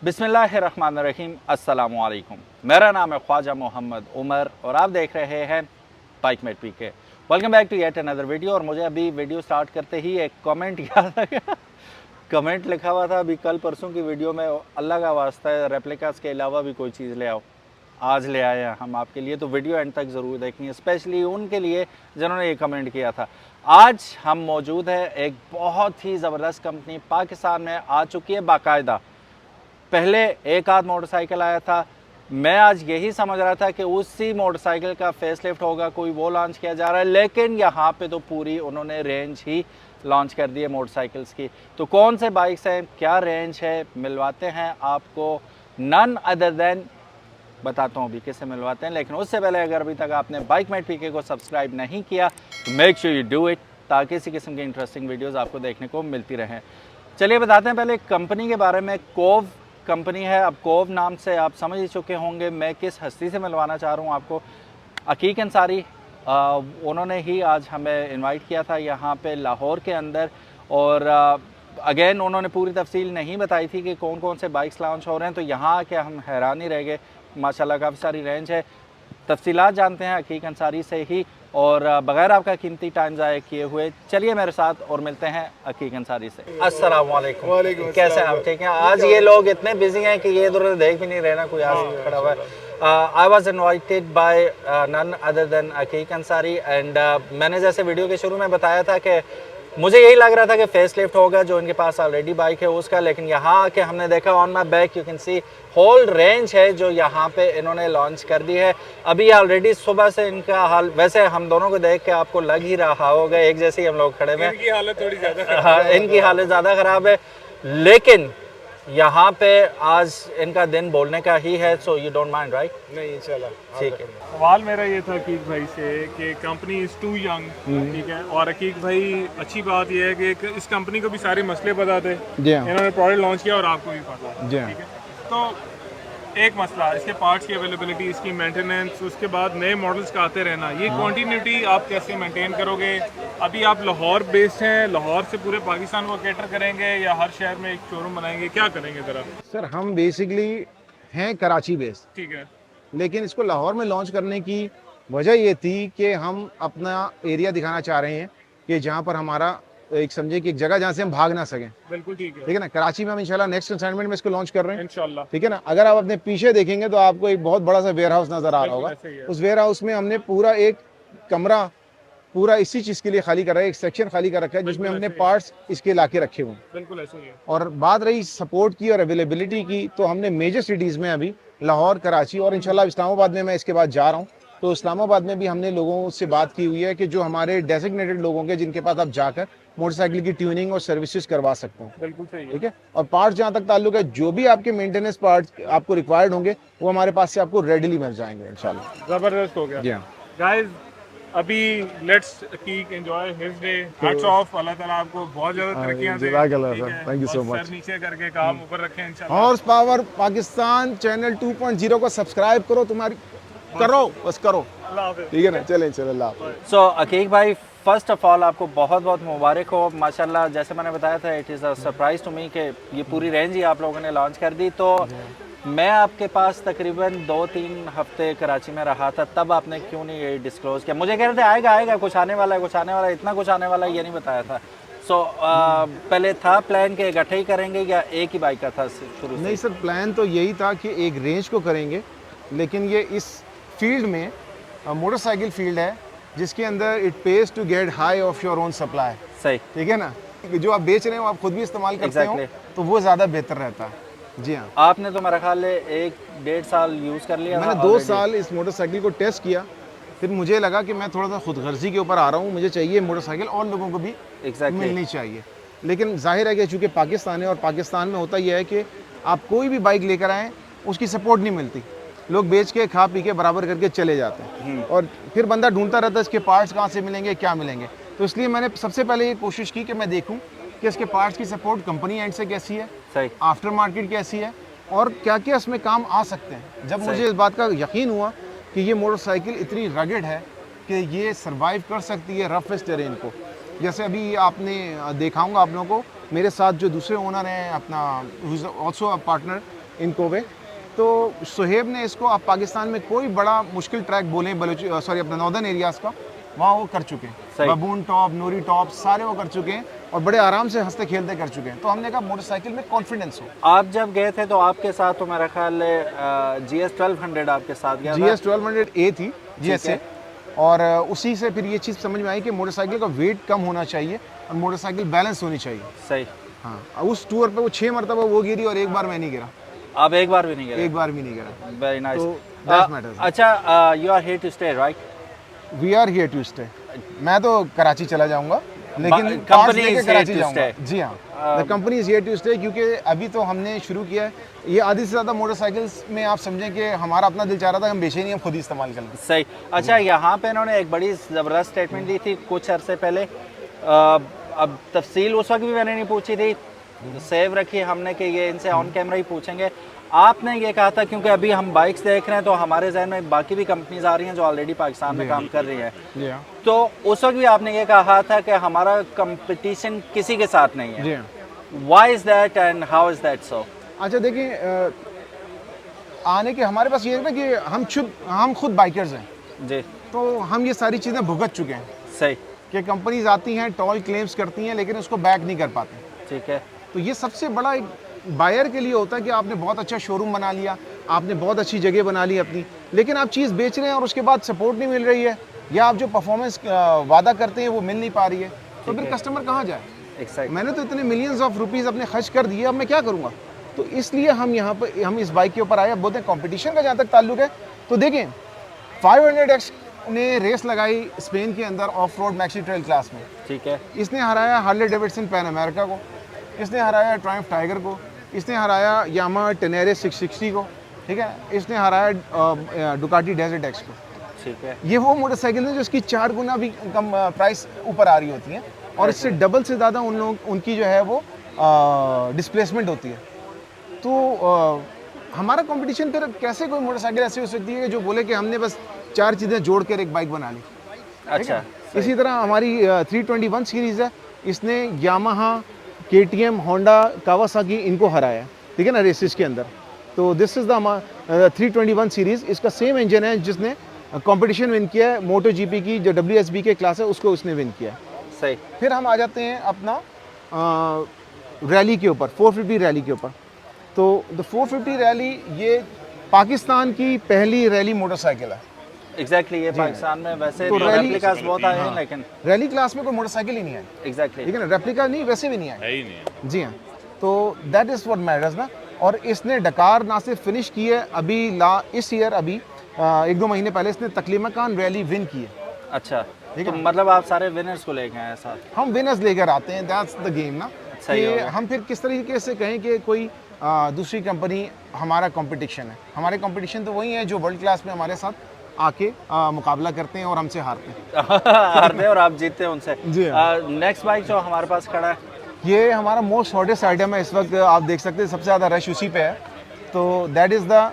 बिस्मिल्लाहिर्रहमानिर्रहीम, अस्सलामु अलैकुम। मेरा नाम है ख्वाजा मोहम्मद उमर और आप देख रहे हैं bikemate PK. Welcome back to yet another video. और मुझे अभी वीडियो स्टार्ट करते ही एक कमेंट याद आ गया। कमेंट लिखा हुआ था अभी कल परसों की वीडियो में, अल्लाह का वास्ता है रेप्लिकास के अलावा भी कोई चीज़ ले आओ। आज ले आए हैं हम आपके लिए, तो वीडियो एंड तक ज़रूर देखनी है, स्पेशली उनके लिए जिन्होंने ये कमेंट किया था। आज हम मौजूद है एक बहुत ही ज़बरदस्त कंपनी पाकिस्तान में आ चुकी है बाकायदा। पहले एक आध मोटरसाइकिल आया था, मैं आज यही समझ रहा था कि उसी मोटरसाइकिल का फेसलिफ्ट होगा, कोई वो लॉन्च किया जा रहा है, लेकिन यहाँ पे तो पूरी उन्होंने रेंज ही लॉन्च कर दी है मोटरसाइकिल्स की। तो कौन से बाइक्स हैं, क्या रेंज है, मिलवाते हैं आपको। नन अदर देन बताता हूँ अभी किससे मिलवाते हैं, लेकिन उससे पहले अगर अभी तक आपने बाइकमेट पीके को सब्सक्राइब नहीं किया तो make sure you do it, ताकि इसी किस्म की इंटरेस्टिंग वीडियोज़ आपको देखने को मिलती रहें। चलिए बताते हैं पहले कंपनी के बारे में। कोव कंपनी है। अब कोव नाम से आप समझ ही चुके होंगे मैं किस हस्ती से मिलवाना चाह रहा हूँ आपको। अकीक अंसारी, उन्होंने ही आज हमें इनवाइट किया था यहाँ पे लाहौर के अंदर। और अगेन उन्होंने पूरी तफसील नहीं बताई थी कि कौन कौन से बाइक्स लॉन्च हो रहे हैं, तो यहाँ आके हम हैरान ही रह गए। माशाल्लाह काफ़ी सारी रेंज है। तफसीलात जानते हैं अकीक अंसारी से ही, और बगैर आपका कीमती टाइम ज़ाया किए हुए चलिए मेरे साथ और मिलते हैं अकीक अंसारी से। अस्सलाम वालेकुम, कैसे हैं आप? ठीक हैं। आज ये लोग इतने बिजी हैं कि ये इधर देख भी नहीं रहे ना, कोई आज खड़ा हुआ है। I was invited by none other than Aqeeq Ansari and मैंने जैसे वीडियो के शुरू में बताया था कि मुझे यही लग रहा था कि फेस लिफ्ट होगा जो इनके पास ऑलरेडी बाइक है उसका, लेकिन यहाँ आके हमने देखा on my back you can see whole range है जो यहाँ पे इन्होंने लॉन्च कर दी है। अभी ऑलरेडी सुबह से इनका हाल, वैसे हम दोनों को देख के आपको लग ही रहा होगा एक जैसे ही हम लोग खड़े हैं, इनकी हालत थोड़ी ज़्यादा, हाँ इनकी हालत ज़्यादा ख़राब है, लेकिन यहाँ पे आज इनका दिन बोलने का ही है। So you don't mind right? नहीं इंशाल्लाह ठीक है। सवाल मेरा ये था अकीक भाई से कि कंपनी इज़ टू यंग, ठीक है, और अकीक भाई अच्छी बात ये है कि इस कंपनी को भी सारे मसले पता थे, इन्होंने प्रोडक्ट लॉन्च किया और आपको भी पता है, ठीक है। तो एक मसला इसके पार्ट्स की अवेलेबिलिटी, इसकी मेंटेनेंस, उसके बाद नए मॉडल्स का आते रहना, ये कंटिन्यूटी आप कैसे मेंटेन करोगे? अभी आप लाहौर बेस्ड हैं, लाहौर से पूरे पाकिस्तान को कैटर करेंगे या हर शहर में एक शोरूम बनाएंगे, क्या करेंगे ज़रा? सर हम बेसिकली हैं कराची बेस्ड, ठीक है, लेकिन इसको लाहौर में लॉन्च करने की वजह ये थी कि हम अपना एरिया दिखाना चाह रहे हैं कि जहाँ पर हमारा एक समझे कि एक जगह जहाँ से हम भाग ना सकें। बिल्कुल ठीक ठीक है ना। कराची में हम इंशाल्लाह नेक्स्ट कंसाइनमेंट में इसको लॉन्च कर रहे हैं इंशाल्लाह, ठीक है ना। अगर आप अपने पीछे देखेंगे तो आपको एक बहुत बड़ा सा वेयर हाउस नजर आ रहा होगा। उस वेयर हाउस में हमने पूरा एक कमरा पूरा इसी चीज़ के लिए खाली कर रहा है, एक सेक्शन खाली कर रखा है जिसमें हमने पार्ट्स इसके लाके रखे हुए हैं। बिल्कुल ऐसे ही है। और बात रही सपोर्ट की और अवेलेबिलिटी की, तो हमने मेजर सिटीज़ में अभी लाहौर, कराची और इंशाल्लाह इस्लामाबाद में मैं इसके बाद जा रहा हूँ, तो इस्लामाबाद में भी हमने लोगों से बात की हुई है कि जो हमारे डेजिग्नेटेड लोगों के जिनके पास आप जाकर मोटरसाइकिल की ट्यूनिंग और सर्विसेज करवा सकते हैं। बिल्कुल सही है, ठीक है। और पार्ट्स जहाँ तक ताल्लुक है, जो भी आपके मेंटेनेंस पार्ट्स आपको रिक्वायर्ड होंगे वो हमारे पास से आपको रेडिली मिल जाएंगे इंशाल्लाह। जबरदस्त हो गया। जी हाँ गाइस अभी let's keep enjoy his day. Hats off, अल्लाह ताला आपको बहुत ज्यादा तरक्कियां दे। Thank you so much. Sir नीचे करके काम ऊपर रखें इंशाल्लाह। हॉर्स पावर पाकिस्तान चैनल 2.0 को सब्सक्राइब करो, तुम्हारी करो, बस करो, अल्लाह हाफिज़। ठीक है ना। चलें इंशाल्लाह। सो अकीक भाई, फर्स्ट ऑफ ऑल आपको बहुत बहुत मुबारक हो माशाल्लाह। जैसे मैंने बताया था it is a surprise to me कि ये पूरी रेंज ही आप लोगों ने लॉन्च कर दी। तो मैं आपके पास तकरीबन 2-3 हफ्ते कराची में रहा था, तब आपने क्यों नहीं ये डिस्क्लोज किया? मुझे कह रहे थे आएगा आएगा, कुछ आने वाला है, कुछ आने वाला है, इतना कुछ आने वाला है, ये नहीं बताया था। सो पहले था प्लान के इकट्ठे ही करेंगे या एक ही बाइक का था शुरू से? नहीं सर, प्लान तो यही था कि एक रेंज को करेंगे, लेकिन ये इस फील्ड में मोटरसाइकिल फील्ड है जिसके अंदर it pays to get high of your own supply. सही, ठीक है ना। जो आप बेच रहे हो आप खुद भी इस्तेमाल करते हो तो वो ज़्यादा बेहतर रहता है। जी हाँ। आपने तो मेरा ख्याल है 1-1.5 साल यूज़ कर लिया। मैंने 2 साल इस मोटरसाइकिल को टेस्ट किया, फिर मुझे लगा कि मैं थोड़ा सा खुदगर्जी के ऊपर आ रहा हूँ, मुझे चाहिए मोटरसाइकिल और लोगों को भी मिलनी चाहिए। लेकिन जाहिर है कि चूँकि पाकिस्तान है और पाकिस्तान में होता यह है कि आप कोई भी बाइक लेकर आएँ उसकी सपोर्ट नहीं मिलती, लोग बेच के खा पी के बराबर करके चले जाते हैं और फिर बंदा ढूंढता रहता है इसके पार्ट्स कहाँ से मिलेंगे, क्या मिलेंगे। तो इसलिए मैंने सबसे पहले ये कोशिश की कि मैं देखूं कि इसके पार्ट्स की सपोर्ट कंपनी एंड से कैसी है, सही, आफ्टर मार्केट कैसी है और क्या क्या इसमें काम आ सकते हैं। जब मुझे इस बात का यकीन हुआ कि ये मोटरसाइकिल इतनी रगेड है कि ये सर्वाइव कर सकती है रफेस्ट टेरेन को, जैसे अभी आपने दिखाऊंगा आप लोगों को, मेरे साथ जो दूसरे ओनर हैं अपना ऑल्सो पार्टनर, इन कोवे। तो सुहेब ने इसको आप पाकिस्तान में कोई बड़ा मुश्किल ट्रैक बोले सॉरी अपना नॉर्दर्न एरियाज़ का, वहाँ वो कर चुके हैं। बबून टॉप, नूरी टॉप सारे वो कर चुके हैं और बड़े आराम से हंसते खेलते कर चुके हैं। तो हमने कहा मोटरसाइकिल में कॉन्फिडेंस हो। आप जब गए थे तो आपके साथ तो मेरा ख्याल है GS 1200 आपके साथ गया था। GS 1200A थी GS से, और उसी से फिर ये चीज़ समझ में आई कि मोटरसाइकिल का वेट कम होना चाहिए और मोटरसाइकिल बैलेंस होनी चाहिए। सही। हाँ, उस टूर पे वो 6 मरतबा वो गिरी और एक बार मैं नहीं गिरा। आप एक बार भी नहीं गए? एक बार भी नहीं गिरा। Very nice. तो दैट मैटर्स। अच्छा, you are here to stay right? We are here to stay. मैं तो कराची चला जाऊंगा, लेकिन कंपनी लेके इज कराची हियर टू जाऊंगा। स्टे। जी हाँ, the company is here to stay, क्योंकि अभी तो हमने शुरू किया है। ये आधी से ज़्यादा मोटरसाइकिल्स में आप समझें कि हमारा अपना दिल चाह रहा था हम बेचे नहीं, हम खुद ही इस्तेमाल कर लें। सही। अच्छा, यहाँ पे इन्होंने एक बड़ी ज़बरदस्त स्टेटमेंट दी थी कुछ अरसे पहले। अब तफसील उस वक्त भी मैंने नहीं पूछी थी, सेव रखी हमने कि ये इनसे ऑन कैमरा ही पूछेंगे। आपने ये कहा था, क्योंकि अभी हम बाइक्स देख रहे हैं तो हमारे जहन में बाकी भी कंपनीज आ रही हैं जो ऑलरेडी पाकिस्तान में काम कर रही हैं, तो उस वक्त भी आपने ये कहा था कि हमारा कंपटीशन किसी के साथ नहीं है। Why is that and how is that so? अच्छा देखिए, आने के हमारे पास ये है ना कि हम खुद बाइकर्स हैं जी, तो हम ये सारी चीज़ें भुगत चुके हैं। सही। कि कंपनीज आती हैं, टॉल क्लेम्स करती हैं, लेकिन उसको बैक नहीं कर पाते। ठीक है। तो ये सबसे बड़ा एक बायर के लिए होता है कि आपने बहुत अच्छा शोरूम बना लिया, आपने बहुत अच्छी जगह बना ली अपनी, लेकिन आप चीज़ बेच रहे हैं और उसके बाद सपोर्ट नहीं मिल रही है, या आप जो परफॉर्मेंस वादा करते हैं वो मिल नहीं पा रही है, तो फिर कस्टमर कहाँ जाए? मैंने तो इतने मिलियंस ऑफ रुपीज़ अपने खर्च कर दिए, अब मैं क्या करूँगा? तो इसलिए हम यहाँ पर हम इस बाइक के ऊपर आए। अब बोलते हैं कॉम्पिटिशन का जहाँ तक ताल्लुक है, तो देखें 500X ने रेस लगाई स्पेन के अंदर of road maxi trail class में। ठीक है। इसने हराया हार्ले डेविडसन पैन अमेरिका को, इसने हराया ट्रायम्फ टाइगर को, इसने हराया यामा टेनेरे 660 को, ठीक है, इसने हराया डुकाटी डेजर्ट एक्स को। ठीक है। ये वो मोटरसाइकिल है जो इसकी 4 गुना भी कम प्राइस ऊपर आ रही होती हैं, और इससे डबल से ज़्यादा उनकी जो है वो डिस्प्लेसमेंट होती है। तो हमारा कंपटीशन फिर कैसे कोई मोटरसाइकिल ऐसी हो सकती है कि जो बोले कि हमने बस 4 चीज़ें जोड़कर एक बाइक बना ली? अच्छा। इसी तरह हमारी 321 सीरीज़ है, इसने यामाहा, KTM, होंडा, कावासाकी इनको हराया, ठीक है ना, रेसेस के अंदर। तो दिस इज़ द 321 सीरीज़। इसका सेम इंजन है जिसने कंपटीशन विन किया है, मोटो GP की जो WSB के क्लास है उसको उसने विन किया है। सही। फिर हम आ जाते हैं अपना रैली के ऊपर, 450 रैली के ऊपर। तो द 450 रैली ये पाकिस्तान की पहली रैली मोटरसाइकिल है। एग्जैक्टली, ये पाकिस्तान में वैसे तो रेप्लिकास बहुत आए हैं, लेकिन रैली क्लास में कोई मोटरसाइकिल ही नहीं है। एग्जैक्टली, ठीक है ना, रेप्लिका नहीं, वैसे भी नहीं है ही नहीं। जी हाँ, तो दैट इज़ व्हाट मैटर्स ना। और इसने डकार ना सिर्फ फिनिश की है, अभी इस ईयर अभी 1-2 महीने पहले इसने तकलीमकान रैली विन की है। अच्छा, तो मतलब आप सारे विनर्स को लेके आए हैं साथ? हम विनर्स लेकर आते हैं, दैट्स द गेम ना। कि हम फिर किस तरीके से कहें कि कोई दूसरी कंपनी हमारा कंपटीशन है? हमारे कंपटीशन तो वही है जो वर्ल्ड क्लास में हमारे साथ आके मुकाबला करते हैं और हमसे हारते हैं। हारते हैं और आप जीतते हैं उनसे। जी। नेक्स्ट बाइक जो हमारे पास खड़ा है, ये हमारा मोस्ट हॉटेस्ट आइटम है इस वक्त, आप देख सकते हैं सबसे ज़्यादा रश उसी पे है। तो that is the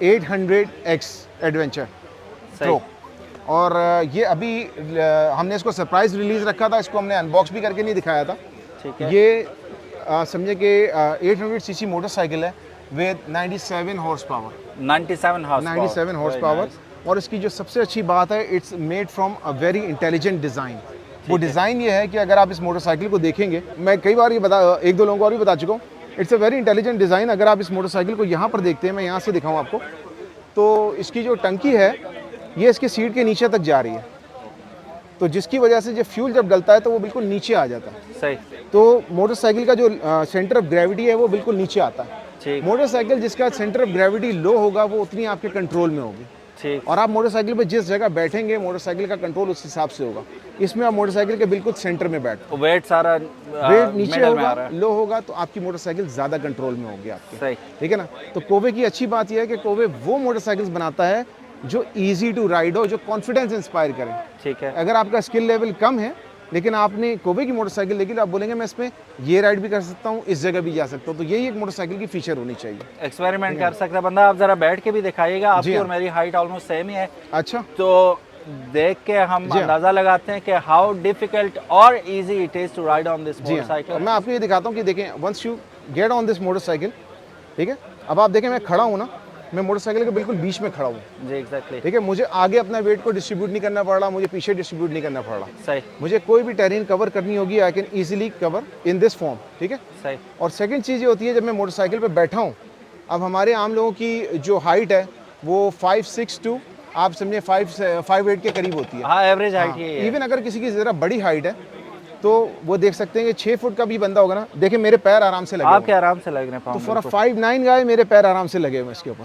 800X adventure pro. और ये अभी हमने इसको सरप्राइज रिलीज़ रखा था, इसको हमने अनबॉक्स भी करके नहीं दिखाया था। ठीक है। ये समझे कि 800cc मोटरसाइकिल है with 97 horse power. 97 horse power. और इसकी जो सबसे अच्छी बात है, it's made from a very intelligent design. वो डिज़ाइन ये है कि अगर आप इस मोटरसाइकिल को देखेंगे, मैं कई बार ये 1-2 लोगों को और भी बता चुका हूँ, it's a very intelligent design. अगर आप इस मोटरसाइकिल को यहाँ पर देखते हैं, मैं यहाँ से दिखाऊँ आपको, तो इसकी जो टंकी है ये इसकी सीट के नीचे तक जा रही है, तो जिसकी वजह से जब फ्यूल जब डलता है तो वो बिल्कुल नीचे आ जाता है। सही। तो मोटरसाइकिल का जो सेंटर ऑफ ग्रेविटी है वो बिल्कुल नीचे आता है। मोटरसाइकिल जिसका सेंटर ऑफ ग्रेविटी लो होगा वो उतनी आपके कंट्रोल में होगी। ठीक। और आप मोटरसाइकिल पे जिस जगह बैठेंगे, मोटरसाइकिल का कंट्रोल उस हिसाब से होगा। इसमें आप मोटरसाइकिल के बिल्कुल सेंटर में बैठो, वेट सारा वेट नीचे होगा, लो होगा, तो आपकी मोटरसाइकिल ज़्यादा कंट्रोल में होगी आपकी। सही। ठीक है ना। तो कोवे की अच्छी बात यह है कि कोवे वो मोटरसाइकिल्स बनाता है जो ईजी टू राइड हो, जो कॉन्फिडेंस इंस्पायर करें। ठीक है। अगर आपका स्किल लेवल कम है लेकिन आपने कोवे की मोटरसाइकिल देखी, आप बोलेंगे मैं इसमें ये राइड भी कर सकता हूँ, इस जगह भी जा सकता हूँ। तो यही एक मोटरसाइकिल की फीचर होनी चाहिए। एक्सपेरिमेंट कर सकता है बंदा। आप जरा बैठ के भी दिखाइएगा, आपकी और मेरी हाइट ऑलमोस्ट सेम ही है। अच्छा, तो देख के हम अंदाजा लगाते हैं कि हाउ डिफिकल्ट और easy it is to ride on this motorcycle. मैं आपको ये दिखाता हूँ कि देखें, once you get on this motorcycle, ठीक है, अब आप देखें मैं खड़ा हूँ ना, मैं मोटरसाइकिल के बिल्कुल बीच में खड़ा हूँ जी एग्जैक्टली। ठीक है, मुझे आगे अपना वेट को डिस्ट्रीब्यूट नहीं करना पड़ रहा, मुझे पीछे डिस्ट्रीब्यूट नहीं करना पड़ रहा। सही। मुझे कोई भी टेरेन कवर करनी होगी, I can easily cover in this form. ठीक है। सही। और सेकंड चीज़ ये होती है, जब मैं मोटरसाइकिल पे बैठा हूँ, अब हमारे आम लोगों की जो हाइट है वो 5'6" आप समझे 5'8" के करीब होती है। हाँ एवरेज हाइट ये है। इवन अगर किसी की ज़रा बड़ी हाइट है तो वो देख सकते हैं कि 6 फुट का भी बंदा होगा ना, देखिए मेरे पैर आराम से लगे आपके आराम से लग रहे हैं तो फॉर 5'9" गाय मेरे पैर आराम से लगे हुए इसके ऊपर।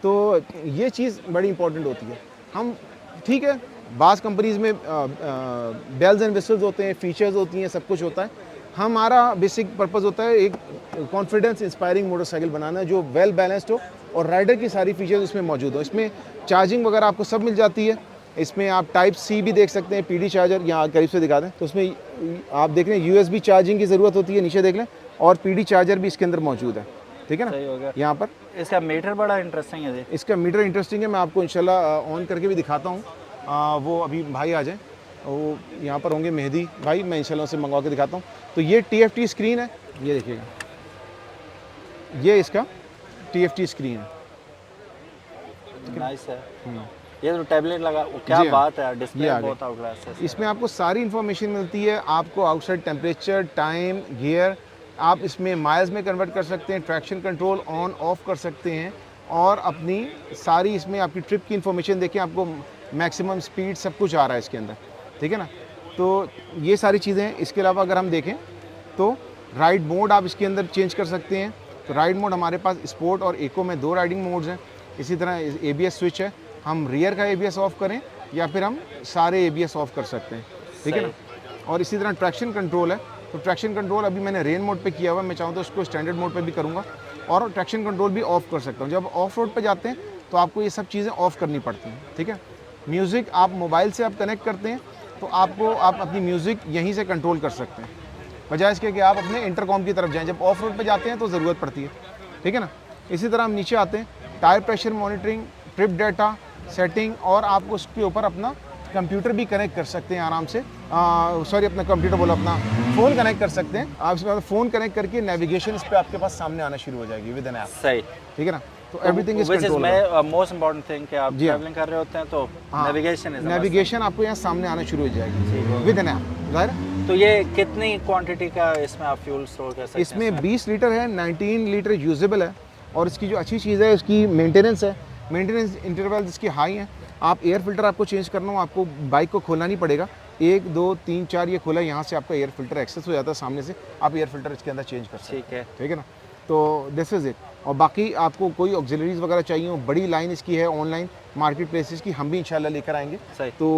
तो ये चीज़ बड़ी इंपॉर्टेंट होती है। हम ठीक है, बाज़ कंपनीज़ में बेल्स एंड विसल्स होते हैं, फीचर्स होती हैं, सब कुछ होता है। हमारा बेसिक पर्पज़ होता है एक कॉन्फिडेंस इंस्पायरिंग मोटरसाइकिल बनाना जो वेल बैलेंस्ड हो और राइडर की सारी फीचर्स उसमें मौजूद हो। इसमें चार्जिंग वगैरह आपको सब मिल जाती है। इसमें आप टाइप सी भी देख सकते हैं, पीडी चार्जर यहाँ करीब से दिखा दें तो उसमें आप देख लें यूएसबी चार्जिंग की ज़रूरत होती है, नीचे देख लें, और पीडी चार्जर भी इसके अंदर मौजूद है। ठीक है ना, यहाँ पर इसका मीटर बड़ा इंटरेस्टिंग है। इसका मीटर इंटरेस्टिंग है, मैं आपको इंशाल्लाह ऑन करके भी दिखाता हूँ। वो अभी भाई आ जाए, वो यहाँ पर होंगे मेहदी भाई, मैं इंशाल्लाह से मंगवा के दिखाता हूँ। तो ये TFT स्क्रीन है, ये देखिएगा, ये इसका TFT स्क्रीन है। नाइस है। ये तो टैबलेट लगा, क्या बात है, डिस्प्ले बहुत आउट क्लास है। इसमें आपको सारी इन्फॉर्मेशन मिलती है, आपको आउटसाइड टेम्परेचर, टाइम, गियर, आप इसमें माइल्स में कन्वर्ट कर सकते हैं, ट्रैक्शन कंट्रोल ऑन ऑफ कर सकते हैं, और अपनी सारी इसमें आपकी ट्रिप की इन्फॉर्मेशन देखें, आपको मैक्सिमम स्पीड सब कुछ आ रहा है इसके अंदर। ठीक है ना, तो ये सारी चीज़ें हैं। इसके अलावा अगर हम देखें तो राइड मोड आप इसके अंदर चेंज कर सकते हैं। तो राइड मोड हमारे पास स्पोर्ट और इको में 2 राइडिंग मोड्स हैं। इसी तरह ABS स्विच है, हम रियर का ABS ऑफ करें या फिर हम सारे ABS ऑफ कर सकते हैं। ठीक है ना, और इसी तरह ट्रैक्शन कंट्रोल है। तो ट्रैक्शन कंट्रोल अभी मैंने रेन मोड पे किया हुआ है, मैं चाहूँ तो उसको स्टैंडर्ड मोड पे भी करूँगा, और ट्रैक्शन कंट्रोल भी ऑफ कर सकता हूँ। जब ऑफ रोड पे जाते हैं तो आपको ये सब चीज़ें ऑफ करनी पड़ती हैं। ठीक है, म्यूज़िक आप मोबाइल से आप कनेक्ट करते हैं तो आप अपनी म्यूज़िक यहीं से कंट्रोल कर सकते हैं, बजाय इसके कि आप अपने इंटरकॉम की तरफ जाएँ। जब ऑफ रोड पर जाते हैं तो ज़रूरत पड़ती है। ठीक है ना, इसी तरह हम नीचे आते हैं, tyre pressure monitoring, trip data setting, और आपको उसके ऊपर अपना कंप्यूटर भी कनेक्ट कर सकते हैं आराम से। सॉरी, अपना कंप्यूटर बोला, अपना फ़ोन कनेक्ट कर सकते हैं। आप इसमें फ़ोन कनेक्ट करके नेविगेशन इस पर आपके पास सामने आना शुरू हो जाएगी विद एन ऐप। सही। ठीक है ना, तो everything is control. Most important thing कि आप ट्रैवलिंग कर रहे होते हैं तो नेविगेशन आपको यहाँ सामने आना शुरू हो जाएगी विद एन ऐप। जाहिर है। तो ये कितनी क्वांटिटी का इसमें आप फ्यूल स्टोर कर सकते हैं? इसमें 20 लीटर है, 19 लीटर यूजेबल है, और इसकी जो अच्छी चीज़ है इसकी मेंटेनेंस है। मेंटेनेंस इंटरवल इसकी हाई है। आप एयर फिल्टर आपको चेंज करना हो, आपको बाइक को खोलना नहीं पड़ेगा। 1 2 3 4 ये खोला, यहाँ से आपका एयर फिल्टर एक्सेस हो जाता है, सामने से आप एयर फिल्टर इसके अंदर चेंज कर सकते हैं। ठीक है ना, तो दिस इज़ इट। और बाकी आपको कोई ऑक्सिलरीज वगैरह चाहिए हो, बड़ी लाइन इसकी है ऑनलाइन मार्केट प्लेसेस की, हम भी इंशाल्लाह लेकर आएंगे। तो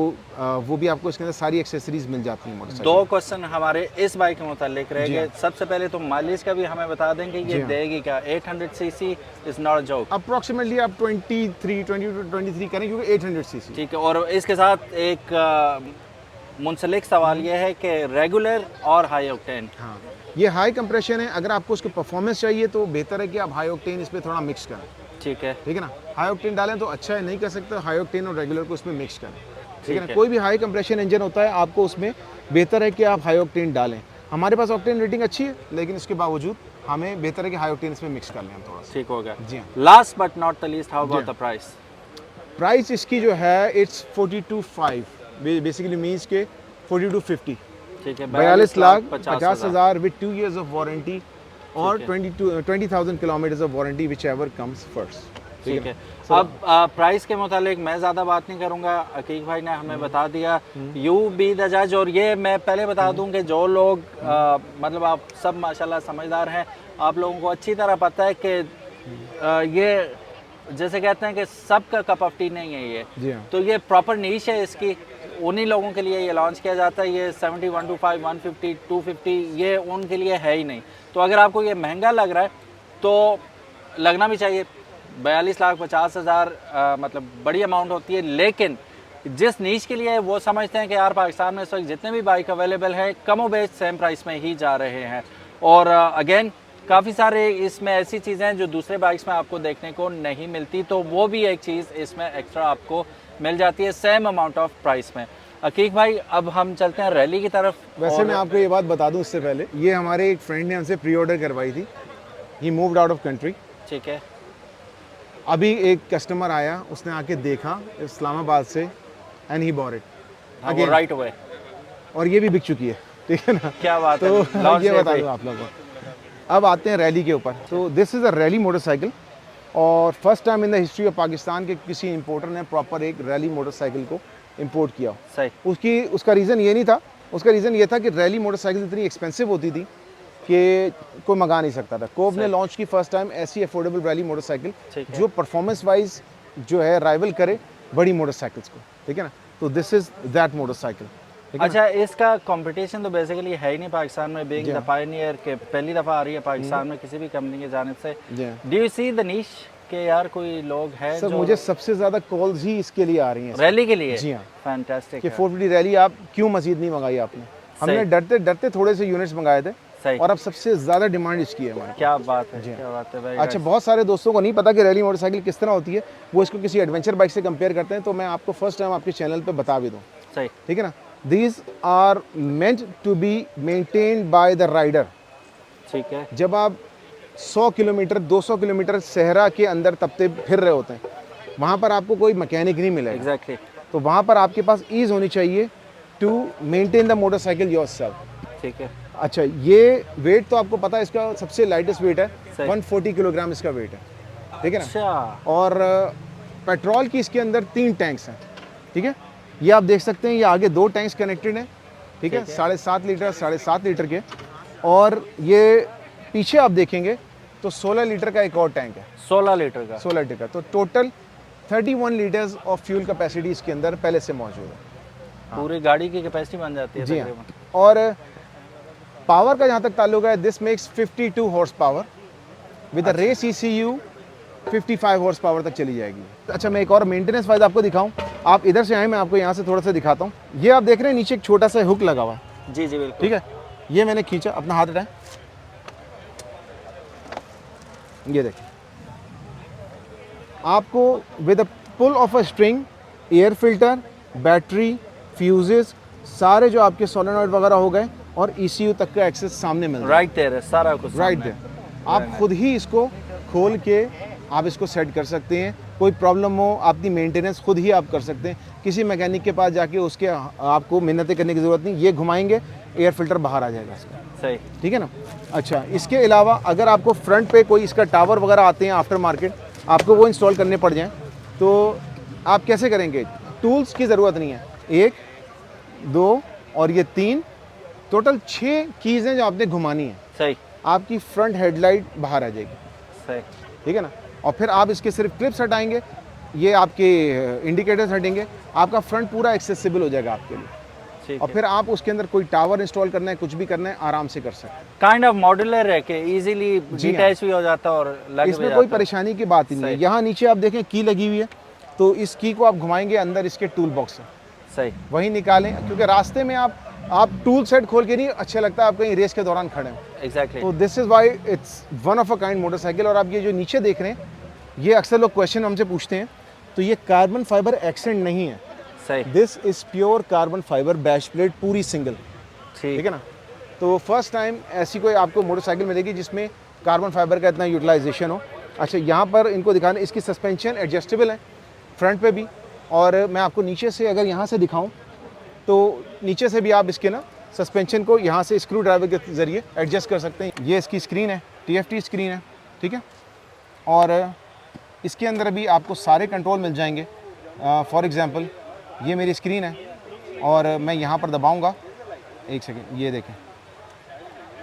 वो भी आपको इसके अंदर सारी एक्सेसरीज मिल जाती हैं मोटरसाइकिल। 2 क्वेश्चन हमारे इस बाइक के मुतालिक रहेंगे। सबसे पहले तो माइलेज का भी हमें बता दें कि ये देगी क्या? 800 CC is not a joke. Approximately आप 20 to 23 करें, क्योंकि 800 सीसी। ठीक है, और इसके साथ एक मुंसलिक सवाल ये है कि रेगुलर और हाई ऑक्टेन। हाँ, ये हाई कंप्रेशन है। अगर आपको उसकी परफॉर्मेंस चाहिए तो बेहतर है कि आप हाई ऑक्टेन इस पर थोड़ा मिक्स करें। ठीक है ना, हाई ऑक्टेन डालें तो अच्छा है, नहीं कर सकते हाई ऑक्टेन और रेगुलर को उसमें मिक्स करें। ठीक है ना, कोई भी हाई कंप्रेशन इंजन होता है आपको उसमें बेहतर है कि आप हाई ऑक्टेन डालें। हमारे पास ऑक्टेन रेटिंग अच्छी है, लेकिन इसके बावजूद हमें बेहतर है कि हाई ऑक्टेन इसमें मिक्स कर लें थोड़ा। ठीक हो गया जी। Last but not the least, how about the price? Price इसकी जो है इट्स 42,500, बेसिकली मीन्स के 42,50। ठीक है, 42,50,000 विद 2 years ऑफ वारंटी और 20,000 kilometres of warranty, whichever comes first. ठीक है, अब प्राइस के मुतालिक मैं ज़्यादा बात नहीं करूँगा, अकीक भाई ने हमें बता दिया, यू बी द जज। और ये मैं पहले बता दूं कि जो लोग मतलब आप सब माशाल्लाह समझदार हैं, आप लोगों को अच्छी तरह पता है कि ये जैसे कहते हैं कि सबका कप ऑफ टी नहीं है ये। तो ये प्रॉपर नीश है इसकी, उन्हीं लोगों के लिए ये लॉन्च किया जाता है। ये 70, 125, 150, 250 ये उनके लिए है ही नहीं। तो अगर आपको ये महंगा लग रहा है तो लगना भी चाहिए। 42,50,000 मतलब बड़ी अमाउंट होती है, लेकिन जिस नीच के लिए वो समझते हैं कि यार पाकिस्तान में इस वक्त जितने भी बाइक अवेलेबल हैं कमो बेश सेम प्राइस में ही जा रहे हैं। और अगेन काफ़ी सारे इसमें ऐसी चीज़ें हैं जो दूसरे बाइक्स में आपको देखने को नहीं मिलती, तो वो भी एक चीज़ इसमें एक्स्ट्रा आपको मिल जाती है सेम अमाउंट ऑफ प्राइस में। अकीक भाई, अब हम चलते हैं रैली की तरफ। वैसे मैं आपको ये बात बता दूं इससे पहले, ये हमारे एक फ्रेंड ने हमसे प्री ऑर्डर करवाई थी, ही मूव्ड आउट ऑफ कंट्री, ठीक है। अभी एक कस्टमर आया, उसने आके देखा इस्लामाबाद से and he bought it again right away, और ये भी बिक चुकी है, ठीक है ना। क्या बात तो है, launch ये day बता पे। दूँ आप लोगों को। अब आते हैं रैली के ऊपर। तो this is a rally motorcycle, और first time in the history of Pakistan के किसी इंपोर्टर ने प्रॉपर एक रैली मोटरसाइकिल को इंपोर्ट किया। सही। उसका रीज़न ये नहीं था, उसका रीज़न ये था कि रैली मोटरसाइकिल इतनी एक्सपेंसिव होती थी कि कोई मंगा नहीं सकता था। कोब ने लॉन्च की फर्स्ट टाइम ऐसी अफोर्डेबल रैली मोटरसाइकिल जो परफॉर्मेंस वाइज जो है राइवल करे बड़ी मोटरसाइकिल्स को, ठीक है ना। तो दिस इज़ दैट मोटरसाइकिल। अच्छा, इसका कंपटीशन तो बेसिकली है ही नहीं पाकिस्तान में, बीइंग द पायनियर के पहली दफ़ा आ रही है पाकिस्तान में किसी भी कंपनी की जानिब से। Do you see the niche के यार कोई लोग हैं सर, जो मुझे सबसे ज़्यादा कॉल्स ही इसके लिए आ रही हैं, रैली के लिए? जी हाँ, फैंटास्टिक कि 450 रैली आप क्यों मजीद नहीं मंगाई आपने। हमने डरते डरते थोड़े से यूनिट्स मंगाए थे, सही। और अब सबसे ज़्यादा डिमांड इसकी है हमारे। क्या बात है, क्या बात है भाई। अच्छा, बहुत सारे दोस्तों को नहीं पता कि रैली मोटरसाइकिल किस तरह होती है, वो इसको किसी एडवेंचर बाइक से कंपेयर करते हैं, तो मैं आपको फर्स्ट टाइम आपके चैनल पे बता भी दूँ, सही, ठीक है ना। These are meant to be maintained by the rider. ठीक है। जब आप 100 किलोमीटर 200 किलोमीटर सहरा के अंदर तपते फिर रहे होते हैं, वहाँ पर आपको कोई मैकेनिक नहीं मिलेगा। एग्जैक्टली। तो वहाँ पर आपके पास ईज होनी चाहिए to maintain the motorcycle yourself. ठीक है। अच्छा, ये वेट तो आपको पता है, इसका सबसे लाइटेस्ट वेट है, 140 किलोग्राम इसका वेट है, ठीक है ना। अच्छा। और पेट्रोल की इसके अंदर 3 टैंक्स हैं, ठीक है। ये आप देख सकते हैं, ये आगे 2 टैंक्स कनेक्टेड हैं, ठीक है, 7.5 लीटर 7.5 लीटर के, और ये पीछे आप देखेंगे तो 16 लीटर का एक और टैंक है। 16 लीटर का? 16 लीटर का। तो total 31 litres of fuel capacity इसके अंदर पहले से मौजूद है। पूरी गाड़ी की कैपेसिटी बन जाती है जी तकरीबन। हाँ। और पावर का जहाँ तक ताल्लुक है, this makes 52 horsepower with race ECU 55 horsepower तक चली जाएगी। अच्छा, मैं एक और मेंटेनेंस वाइज आपको दिखाऊं। आप इधर से आए, मैं आपको यहाँ से थोड़ा सा दिखाता हूँ। ये आप देख रहे हैं नीचे एक छोटा सा हुक लगा हुआ है। जी जी बिल्कुल। ठीक है, ये मैंने खींचा, अपना हाथ हटाएं, ये देखिए, आपको with a pull of a string air filter, battery, fuses, सारे जो आपके सोलेनॉइड वगैरह हो गए, और ECU तक का एक्सेस सामने मिल रहा है। राइट देयर है सारा कुछ, राइट देयर। आप खुद ही इसको खोल के आप इसको सेट कर सकते हैं। कोई प्रॉब्लम हो, आपकी मेंटेनेंस खुद ही आप कर सकते हैं। किसी मैकेनिक के पास जाके उसके आपको मिन्नतें करने की ज़रूरत नहीं। ये घुमाएंगे, एयर फिल्टर बाहर आ जाएगा इसका। सही, ठीक है ना। अच्छा, इसके अलावा अगर आपको फ्रंट पे कोई इसका टावर वगैरह आते हैं आफ्टर मार्केट, आपको वो इंस्टॉल करने पड़ जाएँ, तो आप कैसे करेंगे? टूल्स की ज़रूरत नहीं है। 1, 2 और ये 3, टोटल 6 कीज़ हैं जो आपने घुमानी है। सही। आपकी फ्रंट हेडलाइट बाहर आ जाएगी। सही, ठीक है ना। और फिर आप इसके सिर्फ क्लिप्स हटाएंगे, ये आपके इंडिकेटर्स हटेंगे, आपका फ्रंट पूरा एक्सेसिबल हो जाएगा आपके लिए। ठीक और है। फिर आप उसके अंदर कोई टावर इंस्टॉल करना है, कुछ भी करना है, आराम से कर सकते हैं। काइंड ऑफ मॉड्यूलर है कि इजीली डिटैच भी हो जाता है और लग भी इसमें जाता कोई है। परेशानी की बात ही नहीं है। यहाँ नीचे आप देखें की लगी हुई है, तो इस की को आप घुमाएंगे, अंदर इसके टूल बॉक्स है, सही। वही निकालें, क्योंकि रास्ते में आप टूल सेट खोल के नहीं, अच्छा लगता है आप कहीं रेस के दौरान खड़े हैं। एग्जैक्टली। तो this is why it's one of a kind motorcycle. और आप ये जो नीचे देख रहे हैं, ये अक्सर लोग क्वेश्चन हमसे पूछते हैं, तो ये कार्बन फाइबर एक्सेंट नहीं है। सही। This is pure carbon fibre bash plate, पूरी सिंगल। ठीक है ना। तो फर्स्ट टाइम ऐसी कोई आपको मोटरसाइकिल मिलेगी जिसमें कार्बन फाइबर का इतना यूटिलाइजेशन हो। अच्छा, यहाँ पर इनको दिखाने, इसकी सस्पेंशन एडजस्टेबल है फ्रंट पे भी, और मैं आपको नीचे से अगर यहाँ से दिखाऊँ तो नीचे से भी आप इसके ना सस्पेंशन को यहाँ से स्क्रू ड्राइवर के ज़रिए एडजस्ट कर सकते हैं। ये इसकी स्क्रीन है, TFT स्क्रीन है, ठीक है। और इसके अंदर भी आपको सारे कंट्रोल मिल जाएंगे। फॉर एग्ज़ाम्पल ये मेरी स्क्रीन है, और मैं यहाँ पर दबाऊँगा, एक सेकेंड, ये देखें,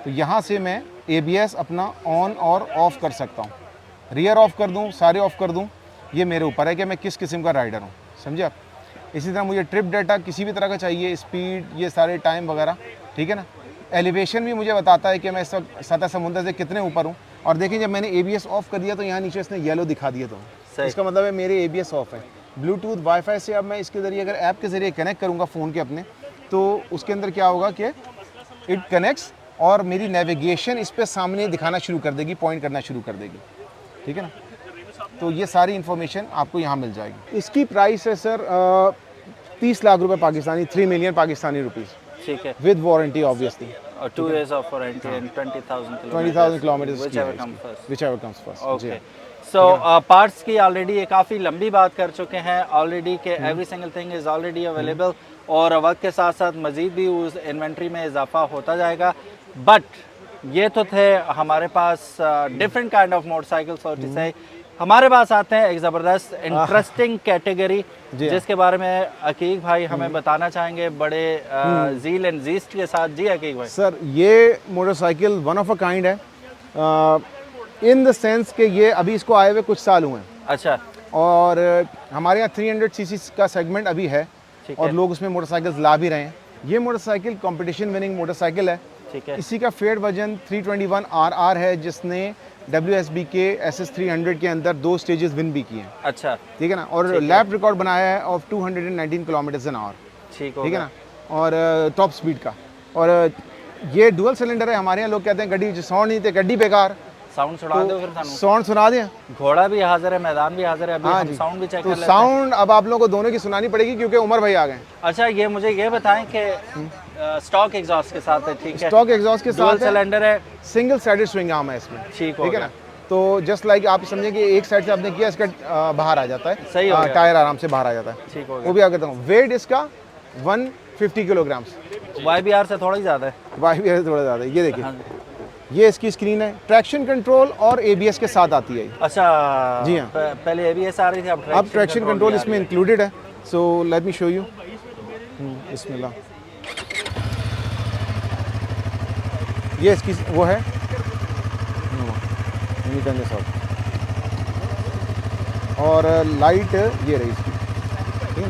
तो यहाँ से मैं ABS अपना ऑन और ऑफ़ कर सकता हूँ। रियर ऑफ़ कर दूँ, सारे ऑफ़ कर दूँ, ये मेरे ऊपर है कि मैं किस किस्म का राइडर हूँ, समझे आप। इसी तरह मुझे ट्रिप डाटा किसी भी तरह का चाहिए, स्पीड, ये सारे टाइम वगैरह, ठीक है ना। एलिवेशन भी मुझे बताता है कि मैं इस वक्त सतह समुद्र से कितने ऊपर हूँ। और देखिए, जब मैंने ABS ऑफ़ कर दिया तो यहाँ नीचे इसने येलो दिखा दिया, तो इसका मतलब है मेरे ABS ऑफ़ है। ब्लूटूथ, वाईफाई से अब मैं इसके ज़रिए अगर ऐप के ज़रिए कनेक्ट करूँगा फ़ोन के अपने, तो उसके अंदर क्या होगा कि इट कनेक्ट्स और मेरी नेविगेशन इस पर सामने दिखाना शुरू कर देगी, पॉइंट करना शुरू कर देगी, ठीक है ना। तो ये सारी इन्फॉर्मेशन आपको यहाँ मिल जाएगी। इसकी प्राइस है सर 30 लाख रुपए पाकिस्तानी, 3 मिलियन पाकिस्तानी रुपीज़। ठीक है। With warranty obviously. 2 years of warranty and 20,000 kilometers whichever comes first. whichever comes first. Okay. So parts की ऑलरेडी ये काफ़ी लंबी बात कर चुके हैं ऑलरेडी के every single thing is already available और वक्त के साथ साथ मज़ीद भी उस इन्वेंट्री में इजाफा होता जाएगा। बट ये तो थे हमारे पास डिफरेंट काइंड ऑफ मोटरसाइकिल से हमारे पास आते हैं एक ज़बरदस्त इंटरेस्टिंग कैटेगरी जिसके बारे में अकीक भाई हमें बताना चाहेंगे बड़े ज़ील एंड ज़ीस्ट के साथ। जी अकीक भाई। सर ये motorcycle one of a kind है इन द सेंस कि ये अभी इसको आए हुए कुछ साल हुए हैं। अच्छा। और हमारे यहाँ 300 सीसी का सेगमेंट अभी है और लोग उसमें मोटरसाइकिल ला भी रहे हैं। ये मोटरसाइकिल कंपटीशन विनिंग मोटरसाइकिल है। ठीक है। इसी का फेड वर्जन 321 RR है जिसने WSB के SS300 के अंदर 2 स्टेजेस विन भी किए हैं। अच्छा। ठीक है ना। और लैप रिकॉर्ड बनाया है ऑफ 219 किलोमीटर/आवर। ठीक है ना। और टॉप स्पीड का। और ये डुअल सिलेंडर है। हमारे यहाँ लोग कहते हैं गड्डी साउंड नहीं थे गड्डी बेकार। साउंड सुना दो फिर थानू। साउंड सुना दें। घोड़ा भी हाजिर है मैदान भी हाजिर है अभी हम साउंड भी चेक कर लेते हैं। साउंड अब आप लोगों को दोनों की सुनानी पड़ेगी क्योंकि उमर भाई आ गए। अच्छा ये मुझे ये बताएं कि स्टॉक एग्जॉस्ट के साथ है। ठीक है। स्टॉक एग्जॉस्ट के साथ डुअल सिलेंडर है सिंगल साइडेड स्विंग आर्म है इसमें। ठीक है ना। तो जस्ट लाइक आप समझे कि एक साइड से आपने किया इसका बाहर आ जाता है। सही हो टायर आराम से बाहर आ जाता है। ठीक हो गया। वो भी आगे बताऊँ वेट इसका 150 किलोग्राम। YBR से थोड़ा ही ज़्यादा है। YBR से थोड़ा ज़्यादा है। ये देखिए ये इसकी स्क्रीन है। ट्रैक्शन कंट्रोल और ABS के साथ आती है। अच्छा जी हाँ। पहले ABS आ रही थी अब ट्रैक्शन कंट्रोल इसमें इंक्लूडेड है। So let me show you. बिस्मिल्लाह। ये इसकी वो है और लाइट ये रही इसकी। ठीक है।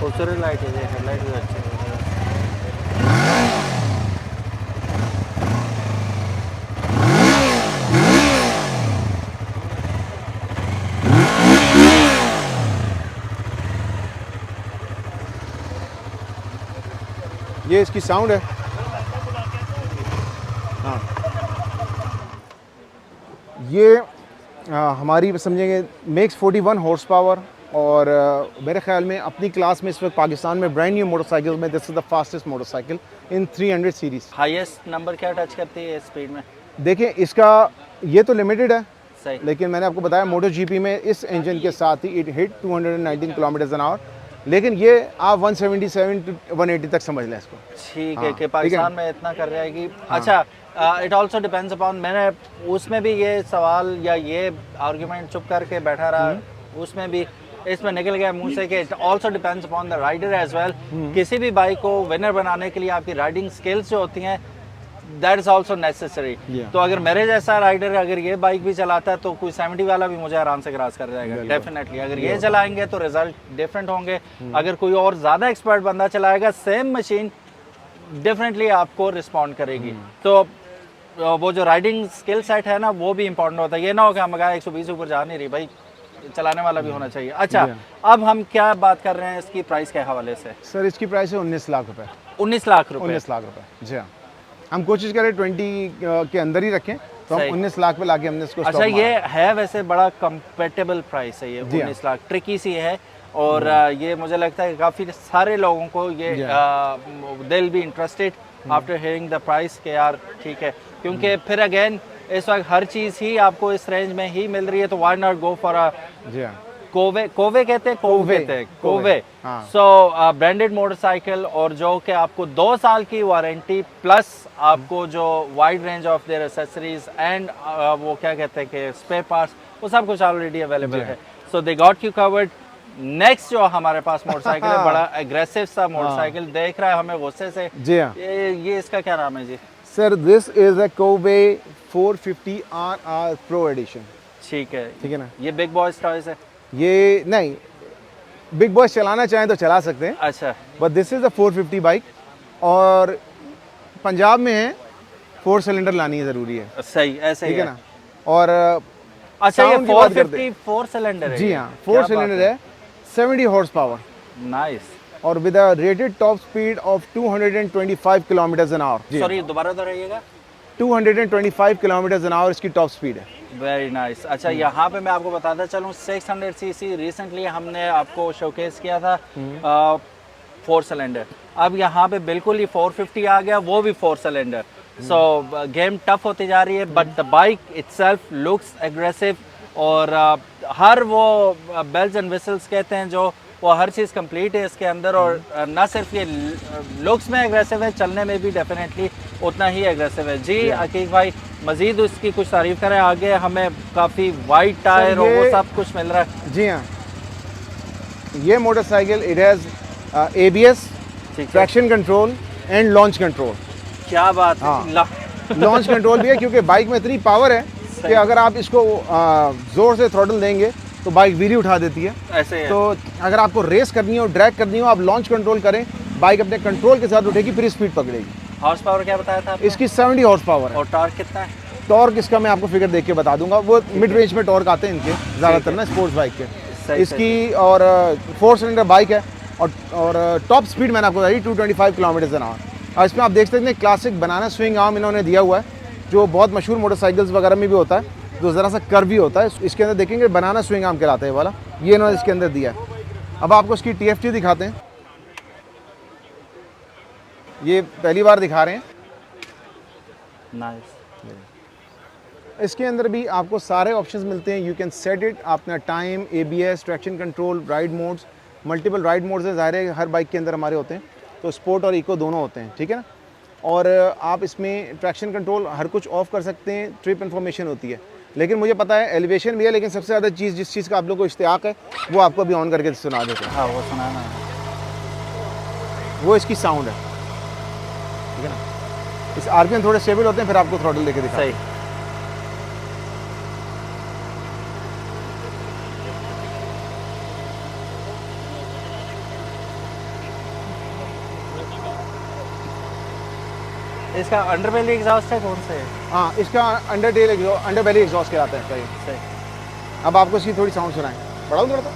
खूबसूरत लाइट है। हेडलाइट भी अच्छी है। ये इसकी साउंड है। हाँ ये हमारी समझेंगे मेक्स 41 हॉर्स पावर और मेरे ख्याल में अपनी क्लास में इस वक्त पाकिस्तान में ब्रांड न्यू मोटरसाइकिल में this is the fastest motorcycle in 300 series. Highest number क्या टच करती है स्पीड में? देखिए इसका ये तो लिमिटेड है सही। लेकिन मैंने आपको बताया MotoGP में इस इंजन के साथ ही इट हिट 219 किलोमीटर/आवर। लेकिन ये आप 177 to 180 तक समझ लें इसको। ठीक है कि पाकिस्तान में इतना कर जाएगी। अच्छा इट ऑल्सो डिपेंड्स अपॉन मैंने उसमें भी ये सवाल या ये आर्ग्यूमेंट चुप करके बैठा रहा उसमें भी इसमें निकल गया मुंह से कि it also depends upon the rider as well. किसी भी बाइक को विनर बनाने के लिए आपकी राइडिंग स्किल्स जो होती हैं दैट इज ऑल्सो नेसेसरी। तो अगर मेरे जैसा राइडर अगर ये बाइक भी चलाता है तो कोई 70 वाला भी मुझे आराम से क्रॉस कर जाएगा डेफिनेटली। अगर ये चलाएंगे तो रिजल्ट डिफरेंट होंगे। अगर कोई और ज़्यादा एक्सपर्ट बंदा चलाएगा सेम मशीन डेफिनेटली आपको रिस्पॉन्ड करेगी। तो वो जो राइडिंग स्किल सेट है ना वो भी इंपॉर्टेंट होता है। ये ना हो कि हम अगर 120 ऊपर जा नहीं रही भाई चलाने वाला भी होना चाहिए। अच्छा अब हम क्या बात कर रहे हैं इसकी प्राइस के हवाले से? सर इसकी प्राइस है 19 लाख रुपए। 19 लाख रुपए। 19 लाख रुपए जी हाँ। हम कोशिश करें 20 के अंदर ही रखें तो हम 19 लाख पे लाके हमने इसको। अच्छा ये है वैसे बड़ा कंपेटेबल प्राइस है ये 19 लाख। ट्रिकी सी है और ये मुझे लगता है काफ़ी सारे लोगों को ये they will be interested after hearing the price के यार ठीक है क्योंकि फिर अगेन इस वक्त हर चीज़ ही आपको इस रेंज में ही मिल रही है तो why not go for a Keeway कहते हैं कोवे। सो ब्रांडेड मोटरसाइकिल और जो कि आपको 2 साल की वारंटी प्लस आपको जो wide range of their accessories and वो क्या कहते हैं कि स्पेयर पार्ट्स वो सब कुछ ऑलरेडी अवेलेबल है। So they got you covered. Next जो हमारे पास मोटरसाइकिल है बड़ा एग्रेसिव सा मोटरसाइकिल देख रहा है हमें गुस्से से। जी हाँ। ये इसका क्या नाम है जी? Sir this is a Keeway 450 RR pro edition. ठीक है ना। ये बिग बॉयज टॉयज है? ये नहीं बिग बॉयज चलाना चाहें तो चला सकते हैं। अच्छा but this is a 450 bike और पंजाब में है 4 सिलेंडर लानी ज़रूरी है। सही ऐसे ही है ना। और अच्छा ये 450 4 सिलेंडर है? जी हाँ 4 सिलेंडर है 70 हॉर्स पावर। नाइस। और with a rated top speed of 225 किलोमीटर/आवर। Sorry दोबारा दोहराइएगा। 225 km/h इसकी टॉप स्पीड है। Very nice. अच्छा, यहाँ पे मैं आपको बताता चलूँ 600 सीसी रिसेंटली हमने आपको शोकेस किया था 4 सिलेंडर। अब यहाँ पे बिल्कुल ही 450 आ गया, वो भी 4 सिलेंडर। सो गेम टफ होती जा रही है, but the bike itself looks aggressive और हर वो बेल्स एंड विसल्स कहते हैं जो, वो हर चीज़ कंप्लीट है इसके अंदर। और ना सिर्फ ये लुक्स में एग्रेसिव है, चलने में भी डेफिनेटली उतना ही एग्रेसिव है। जी अकीक भाई, मजीद उसकी कुछ तारीफ करें। आगे हमें काफ़ी वाइड टायर और वो सब कुछ मिल रहा है। जी हाँ, ये motorcycle it has ABS, traction control and launch control. क्या बात है। लॉन्च कंट्रोल भी है क्योंकि बाइक में इतनी पावर है कि अगर आप इसको ज़ोर से थ्रॉटल देंगे तो बाइक व्हीली उठा देती है। ऐसे है। तो अगर आपको रेस करनी हो, ड्रैग करनी हो, आप लॉन्च कंट्रोल करें, बाइक अपने कंट्रोल के साथ उठेगी, फिर स्पीड पकड़ेगी। हॉर्स पावर क्या बताया था आपने? इसकी 70 हॉर्स पावर है। और टॉर्क कितना है? टॉर्क इसका मैं आपको फिगर देख के बता दूंगा, वो मिड रेंज में टॉर्क आते हैं इनके ज़्यादातर ना स्पोर्ट्स बाइक के। इसकी और 4 सिलेंडर बाइक है और टॉप स्पीड मैंने आपको बताई 225 km/h। और इसमें आप देख सकते हैं क्लासिक बनाना स्विंग आर्म इन्होंने दिया हुआ है, जो बहुत मशहूर मोटरसाइकिल्स वगैरह में भी होता है, जो ज़रा सा कर्व भी होता है। इसके अंदर देखेंगे बनाना स्विंग आर्म कहलाता है वाला, ये इन्होंने इसके अंदर दिया है। अब आपको इसकी TFT दिखाते हैं, ये पहली बार दिखा रहे हैं। नाइस। इसके अंदर भी आपको सारे ऑप्शंस मिलते हैं। यू कैन सेट इट, अपना time, ABS, traction control, ride modes, multiple ride modes है, ज़ाहिर है हर बाइक के अंदर हमारे होते हैं, तो स्पोर्ट और इको दोनों होते हैं, ठीक है ना। और आप इसमें ट्रैक्शन कंट्रोल हर कुछ ऑफ कर सकते हैं, ट्रिप इन्फॉर्मेशन होती है, लेकिन मुझे पता है एलिवेशन भी है, लेकिन सबसे ज़्यादा चीज़ जिस चीज़ का आप लोग को इश्तियाक है वो आपको अभी ऑन करके सुना देते हैं। हाँ वो सुना ना, वो इसकी साउंड है, ठीक है ना। इस RPM थोड़े स्टेबल होते हैं, फिर आपको थ्रॉटल लेके दिखा। सही। इसका अंडरबेली एग्जॉस्ट है, कौन से है? हाँ, इसका अंडरबेली एग्जॉस्ट कहलाता है सही। सही। अब आपको इसकी थोड़ी साउंड सुनाएं, बढ़ाऊँ थोड़ा सा।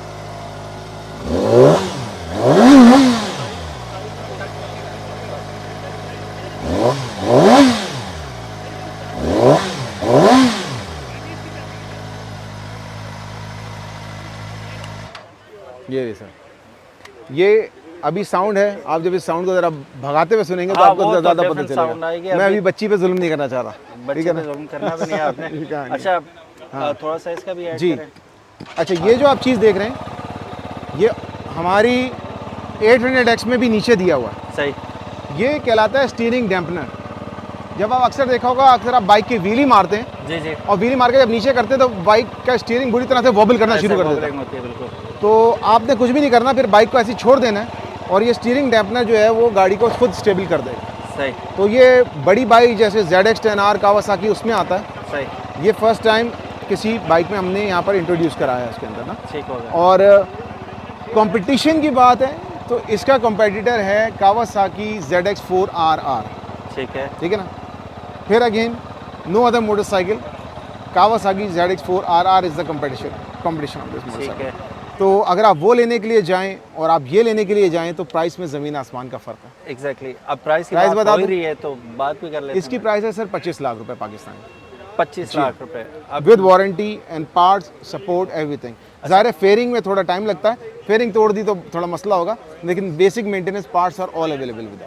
ये सर, ये अभी साउंड है। आप जब इस साउंड को जरा भगाते हुए सुनेंगे तो आपको ज़्यादा पता चलेगा। मैं अभी बच्ची पे जुल्म नहीं करना चाह रहा, ठीक है ना, जुल्म करना भी नहीं है आपने। अच्छा, थोड़ा सा इसका भी ऐड जी करें। अच्छा, ये जो आप चीज़ देख रहे हैं ये हमारी 800X में भी नीचे दिया हुआ है। सही। ये कहलाता है स्टीयरिंग डैम्पनर। जब आप अक्सर देखा होगा, अक्सर आप बाइक की व्हीली मारते हैं जी जी, और व्हीली मार के जब नीचे करते हैं तो बाइक का स्टीयरिंग बुरी तरह से वॉबल करना शुरू कर देता है। तो आपने कुछ भी नहीं करना, फिर बाइक को ऐसे छोड़ देना है और ये स्टीयरिंग डैम्पनर जो है वो गाड़ी को खुद स्टेबल कर देगा। सही। तो ये बड़ी बाइक जैसे ZX-10R कावासाकी उसमें आता है। सही। ये फर्स्ट टाइम किसी बाइक में हमने यहाँ पर इंट्रोड्यूस कराया है इसके अंदर ना। ठीक हो गया। और कंपटीशन की बात है तो इसका कंपेटिटर है कावासाकी ZX-4RR। ठीक है। ठीक है ना। फिर again no other motorcycle, Kawasaki ZX-4RR is the competition of this motorcycle. तो अगर आप वो लेने के लिए जाएं और आप ये लेने के लिए जाएं तो प्राइस में ज़मीन आसमान का फ़र्क है। एग्जैक्टली। अब प्राइस की बात हो ही रही है तो बात भी कर लेते हैं। इसकी प्राइस है सर 25 लाख रुपए पाकिस्तान में। 25 लाख रुपए with warranty and parts, support, everything. ज़ाहिर है फेयरिंग में थोड़ा टाइम लगता है, फेयरिंग तोड़ दी तो थोड़ा मसला होगा, लेकिन basic maintenance parts are all available with.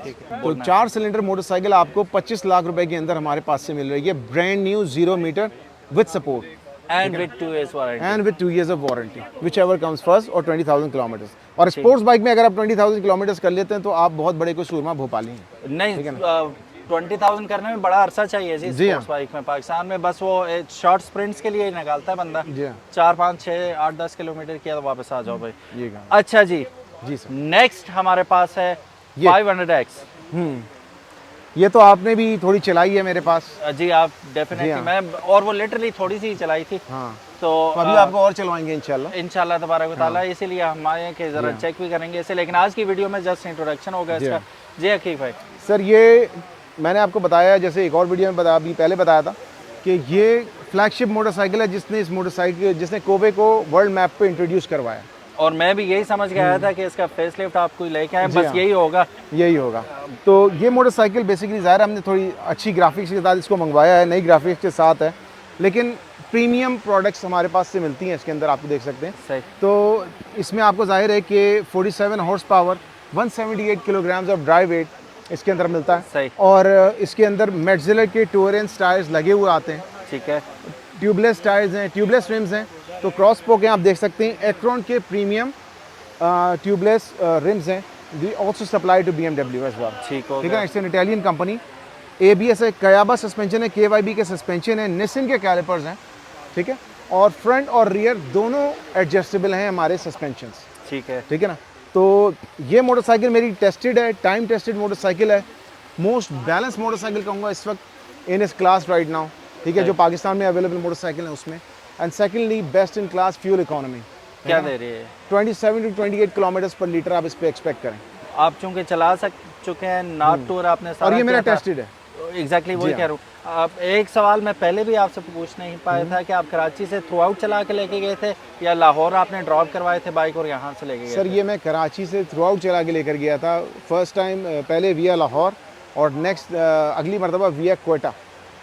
तो 4 सिलेंडर मोटरसाइकिल आपको 25 लाख रुपए के अंदर हमारे पास से मिल रही है, brand new 0 metre with support and with 2 years warranty and with 2 years of warranty, whichever comes first, और 20,000 किलोमीटर। और स्पोर्ट्स बाइक में अगर आप 20,000 किलोमीटर कर लेते हैं तो आप बहुत बड़े कोई सूरमा भोपाली हैं। नहीं, 20,000 करने में बड़ा अरसा चाहिए जी स्पोर्ट्स बाइक में। पाकिस्तान में बस वो शॉर्ट स्प्रिंट्स के लिए ही निकालता है बंदा, 4, 5, 6, 8, 10 किलोमीटर किया तो वापस आ जाओ भाई। अच्छा जी सर, नेक्स्ट हमारे पास है 500X। ये तो आपने भी थोड़ी चलाई है मेरे पास। जी आप डेफिनेटली, मैं और वो लिटरली थोड़ी सी चलाई थी। हाँ। तो अभी आपको और चलवाएंगे इंशाल्लाह तबारक व तआला, इसीलिए हम आए कि ज़रा चेक भी करेंगे इसे। लेकिन आज की वीडियो में जस्ट इंट्रोडक्शन होगा इसका। जी अकीब भाई। सर ये मैंने आपको बताया, जैसे एक और वीडियो में अभी पहले बताया था कि ये फ्लैगशिप मोटरसाइकिल है जिसने कोबे को वर्ल्ड मैप पे इंट्रोड्यूस करवाया। और मैं भी यही समझ के आया था कि इसका फेस लिफ्ट आप कोई लेके आए, जी बस हाँ। यही होगा। यही होगा। तो ये मोटरसाइकिल बेसिकली ज़ाहिर हमने थोड़ी अच्छी ग्राफिक्स के साथ इसको मंगवाया है, नई ग्राफिक्स के साथ है, लेकिन प्रीमियम प्रोडक्ट्स हमारे पास से मिलती हैं इसके अंदर, आपको देख सकते हैं। सही। तो इसमें आपको जाहिर है कि 47 horsepower 178 kilograms of dry weight इसके अंदर मिलता है। सही। और इसके अंदर मेटजिलर के टूरेंस टायर्स लगे हुए आते हैं, ठीक है। ट्यूबलेस टायर्स हैं, ट्यूबलेस रिम्स हैं, तो क्रॉस पोक हैं, आप देख सकते हैं। एक्ट्रॉन के प्रीमियम ट्यूबलेस रिम्स हैं, they also supply to BMW as well. ठीक हो ठीक है गया। ना, it's an Italian company. ABS है, कयाबा सस्पेंशन है, KYB के सस्पेंशन है, निसिन के कैलिपर्स हैं, ठीक है। और फ्रंट और रियर दोनों एडजस्टेबल हैं हमारे सस्पेंशंस, ठीक है। ठीक है ना। तो ये मोटरसाइकिल मेरी टेस्टेड है, टाइम टेस्टेड मोटरसाइकिल है, मोस्ट बैलेंस मोटरसाइकिल कहूँगा इस वक्त इन इस क्लास राइट नाउ, ठीक है, जो पाकिस्तान में अवेलेबल मोटरसाइकिल है उसमें। And secondly best in class fuel economy. क्या दे रही है? 27 to 28 किलोमीटर पर लीटर आप इस पे एक्सपेक्ट करें। आप चूंकि चला चुके हैं, नॉर्थ टूर आपने सारा और ये मेरा किया था। टेस्टेड है। एग्जैक्टली वही जी कह रहा हूँ। आप एक सवाल मैं पहले भी आपसे पूछ नहीं पाया था कि आप कराची से थ्रू आउट चला के लेके गए थे या लाहौर आपने ड्रॉप करवाए थे बाइक और यहाँ से लेके गए सर थे? ये मैं कराची से थ्रू आउट चला के लेकर गया था, फर्स्ट टाइम पहले विया लाहौर और नेक्स्ट अगली मरतबा विया कोयटा।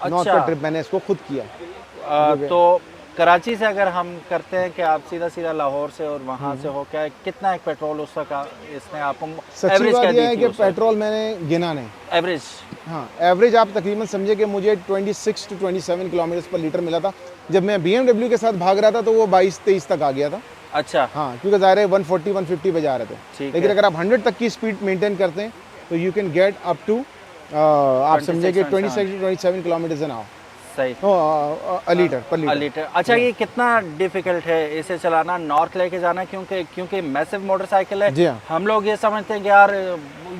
नॉर्थ का ट्रिप मैंने इसको खुद किया। तो कराची से अगर हम करते हैं कि आप सीधा सीधा लाहौर से और वहाँ से हो, क्या कितना एक पेट्रोल उस वक्त इसने आपको सच्ची एवरेज बात क्या यह दी है थी कि उस वक्त? पेट्रोल मैंने गिना नहीं। एवरेज? हाँ, एवरेज आप तकरीबन समझे कि मुझे 26 to 27 किलोमीटर पर लीटर मिला था। जब मैं BMW के साथ भाग रहा था तो वो 22-23 तक आ गया था। अच्छा। हाँ, क्योंकि ज़ाहिर है 140-150 पे जा रहे थे, ठीक लेकिन है। अगर आप 100 तक की स्पीड मेंटेन करते हैं तो you can get up to आप समझे कि 26 to 27 किलोमीटर एन आवर। सही। लीटर पर लीटर। लीटर। अच्छा, ये कितना डिफिकल्ट है इसे चलाना, नॉर्थ लेके जाना, क्योंकि मैसिव मोटरसाइकिल जी है। हाँ। हम लोग ये समझते हैं कि यार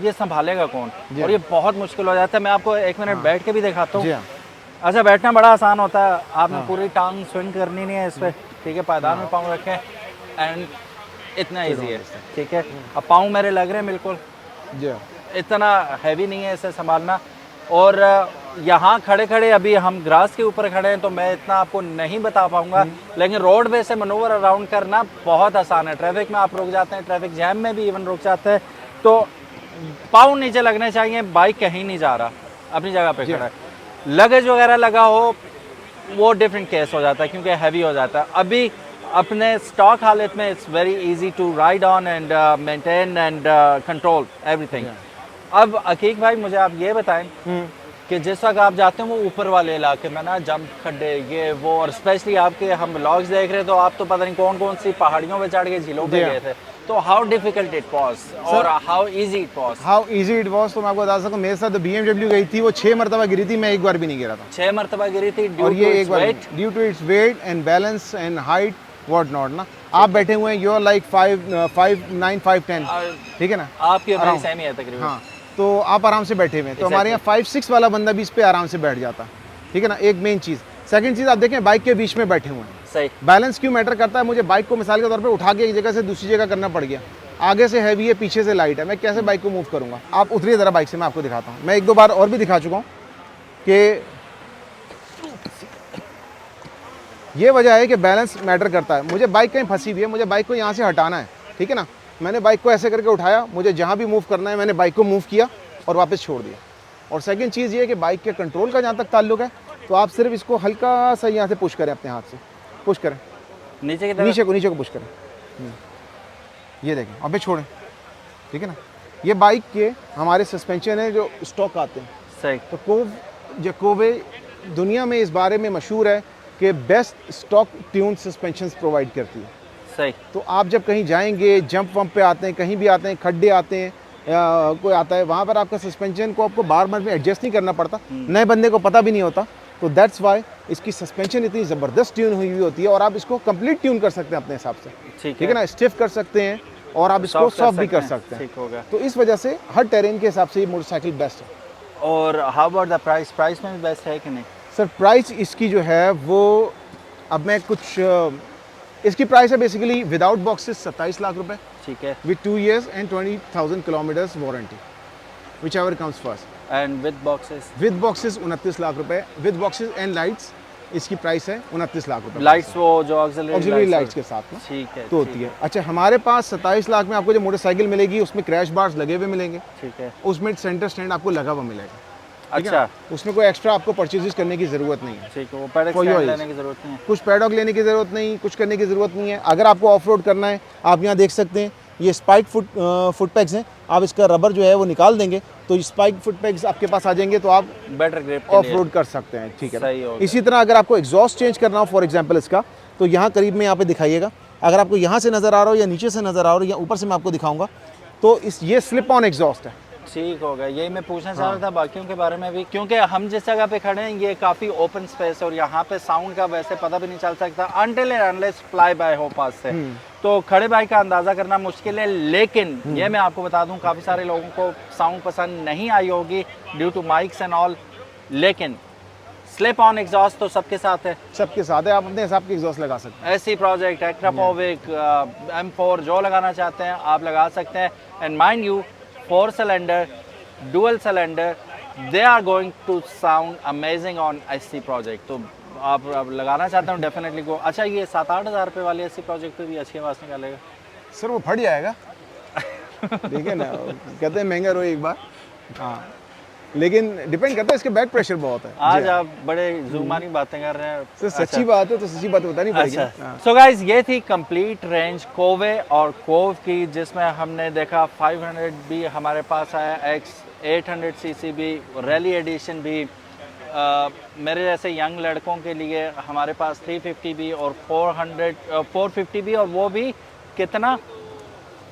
ये संभालेगा कौन, और ये बहुत मुश्किल हो जाता है। मैं आपको एक मिनट बैठ के भी दिखाता जी हूँ। हाँ। अच्छा, बैठना बड़ा आसान होता है, आपने पूरी टांग स्विंग करनी नहीं है इस पर, ठीक है। पायदान में पाँव रखें एंड इतना ईजी है, ठीक है। अब पाँव मेरे लग रहे हैं बिल्कुल, जी हाँ। इतना हैवी नहीं है इसे संभालना। और यहाँ खड़े खड़े अभी हम ग्रास के ऊपर खड़े हैं तो मैं इतना आपको नहीं बता पाऊंगा, लेकिन रोड पे से मनोवर अराउंड करना बहुत आसान है। ट्रैफिक में आप रुक जाते हैं, ट्रैफिक जैम में भी इवन रुक जाते हैं, तो पाँव नीचे लगने चाहिए। बाइक कहीं नहीं जा रहा, अपनी जगह पे खड़ा है। लगेज वगैरह लगा हो वो डिफरेंट केस हो जाता है क्योंकि हैवी हो जाता है। अभी अपने स्टॉक हालत में it's very easy to ride on and maintain and control everything. अब अकीक भाई मुझे आप ये बताएं कि जिस वक्त आप जाते हैं वो ऊपर वाले इलाके में ना, जंप खड्डे ये वो, और स्पेशली आपके हम व्लॉग्स देख रहे तो आप तो पता नहीं कौन कौन सी पहाड़ियों पे चढ़ के झीलों पे गए थे, तो हाउ डिफिकल्ट इट वाज और how easy it was? How easy it was तो मैं आपको बता सकता हूँ, मेरे साथ BMW गई थी, वो 6 मरतबा गिरी थी, मैं एक बार भी नहीं गिरा था। 6 मरतबा गिरी थी और ये एक बार due to its weight and balance and height what not ना। आप बैठे हुए हैं, यू आर लाइक 5'9", 5'10", ठीक है ना, आपकी प्राइस सेम ही है तकरीबन। हाँ, तो आप आराम से बैठे हुए हैं। तो हमारे यहाँ 5'6" वाला बंदा भी इस पे आराम से बैठ जाता है, ठीक है ना। एक मेन चीज़। सेकंड चीज़, आप देखें बाइक के बीच में बैठे हुए हैं, सही। बैलेंस क्यों मैटर करता है? मुझे बाइक को मिसाल के तौर पे उठा के एक जगह से दूसरी जगह करना पड़ गया, आगे से हैवी है पीछे से लाइट है, मैं कैसे बाइक को मूव करूंगा? आप उतरिए ज़रा बाइक से, मैं आपको दिखाता हूँ। मैं 1-2 बार और भी दिखा चुका हूँ कि ये वजह है कि बैलेंस मैटर करता है। मुझे बाइक कहीं फंसी हुई है, मुझे बाइक को यहाँ से हटाना है, ठीक है ना। मैंने बाइक को ऐसे करके उठाया, मुझे जहाँ भी मूव करना है मैंने बाइक को मूव किया और वापस छोड़ दिया। और सेकंड चीज़ ये है कि बाइक के कंट्रोल का जहाँ तक ताल्लुक है तो आप सिर्फ इसको हल्का सा यहाँ से पुश करें, अपने हाथ से पुश करें, नीचे की तरफ, नीचे को पुश करें, ये देखें, अबे छोड़ें, ठीक है ना। ये बाइक के हमारे सस्पेंशन है जो स्टॉक आते हैं, सही। तो जकोवे दुनिया में इस बारे में मशहूर है कि best stock tune suspension provide करती है, सही। तो आप जब कहीं जाएंगे, जंप वंप पे आते हैं, कहीं भी आते हैं, खड्डे आते हैं, कोई आता है, वहाँ पर आपका सस्पेंशन को आपको बार बार में एडजस्ट नहीं करना पड़ता, नए बंदे को पता भी नहीं होता। तो दैट्स वाई इसकी सस्पेंशन इतनी ज़बरदस्त ट्यून हुई होती है और आप इसको कंप्लीट ट्यून कर सकते हैं अपने हिसाब से, ठीक है ना। स्टिफ कर सकते हैं और आप इसको सॉफ्ट भी कर सकते हैं, ठीक होगा। तो इस वजह से हर टेरेन के हिसाब से ये मोटरसाइकिल बेस्ट है। और how about the price? Price में भी बेस्ट है कि नहीं? सर प्राइस इसकी जो है वो, अब मैं कुछ इसकी प्राइस है बेसिकली विदाउट बॉक्सेस 27 लाख रुपए, ठीक है। With 2 years and 20,000 kilometres warranty, whichever comes first. And with boxes? With boxes 29 lakh रुपए, विद बॉक्सेस एंड लाइट्स इसकी प्राइस है 29 लाख रुपए। लाइट्स वो जो ऑक्सिलरी लाइट्स के साथ में ठीक है तो होती है। अच्छा, हमारे पास 27 लाख में आपको जो मोटरसाइकिल मिलेगी उसमें क्रैश बार्स लगे हुए मिलेंगे, ठीक है, उसमें सेंटर स्टैंड आपको लगा हुआ मिलेगा। अच्छा, उसमें कोई एक्स्ट्रा आपको परचेजेस करने की ज़रूरत नहीं है, ठीक है, वो पैडक कोई और लेने की ज़रूरत नहीं है, कुछ पैडॉक लेने की ज़रूरत नहीं, कुछ करने की ज़रूरत नहीं है। अगर आपको ऑफ रोड करना है, आप यहाँ देख सकते हैं ये स्पाइक फुट पैक्स हैं, आप इसका रबर जो है वो निकाल देंगे तो स्पाइक फुट पैक्स आपके पास आ जाएंगे तो आप बेटर ग्रिप ऑफ रोड कर सकते हैं, ठीक सही है। हो इसी तरह अगर आपको एग्जॉस्ट चेंज करना हो फॉर एग्जांपल इसका, तो यहाँ करीब में यहाँ पे दिखाइएगा, अगर आपको यहाँ से नज़र आ रहा हो या नीचे से नज़र आ रहा हो या ऊपर से मैं आपको दिखाऊंगा, तो ये स्लिप ऑन एग्जॉस्ट है। ठीक हो गया, यही मैं पूछना चाह रहा था बाकियों के बारे में भी, क्योंकि हम जिस जगह पे खड़े हैं ये काफ़ी ओपन स्पेस है और यहाँ पे साउंड का वैसे पता भी नहीं चल सकता until and unless fly bye हो पास से, तो खड़े बाइक का अंदाज़ा करना मुश्किल है। लेकिन ये मैं आपको बता दूं काफ़ी सारे लोगों को साउंड पसंद नहीं आई होगी due to mikes and all, लेकिन स्लिप ऑन एग्जॉस्ट तो सबके साथ है, सबके साथ है, आप अपने हिसाब की एग्जॉस्ट लगा सकते हैं। ऐसी प्रोजेक्ट एक्ट्रापोविक M4 जो लगाना चाहते हैं आप लगा सकते हैं। And mind you 4 cylinder dual cylinder, they are going to sound amazing on SC project, तो आप लगाना चाहते हो डेफिनेटली को। अच्छा, ये 7-8 हज़ार रुपये वाले SC प्रोजेक्ट पे भी अच्छी आवाज़ निकालेगा सर, वो फट जाएगा ठीक है ना, कहते हैं महंगा रो एक बार, हाँ, लेकिन डिपेंड करता है, इसके बैक प्रेशर बहुत है। आज आप बड़े जुमानी बातें कर रहे हैं सर, सच्ची बात है तो सच्ची बात बतानी पड़ेगी। अच्छा, सो गाइस ये थी कंप्लीट रेंज कोवे और कोव की, जिसमें हमने देखा 500 भी हमारे पास आया, X 800 cc भी, रैली एडिशन भी, मेरे जैसे यंग लड़कों के लिए हमारे पास 350 भी और 450 भी, और वो भी कितना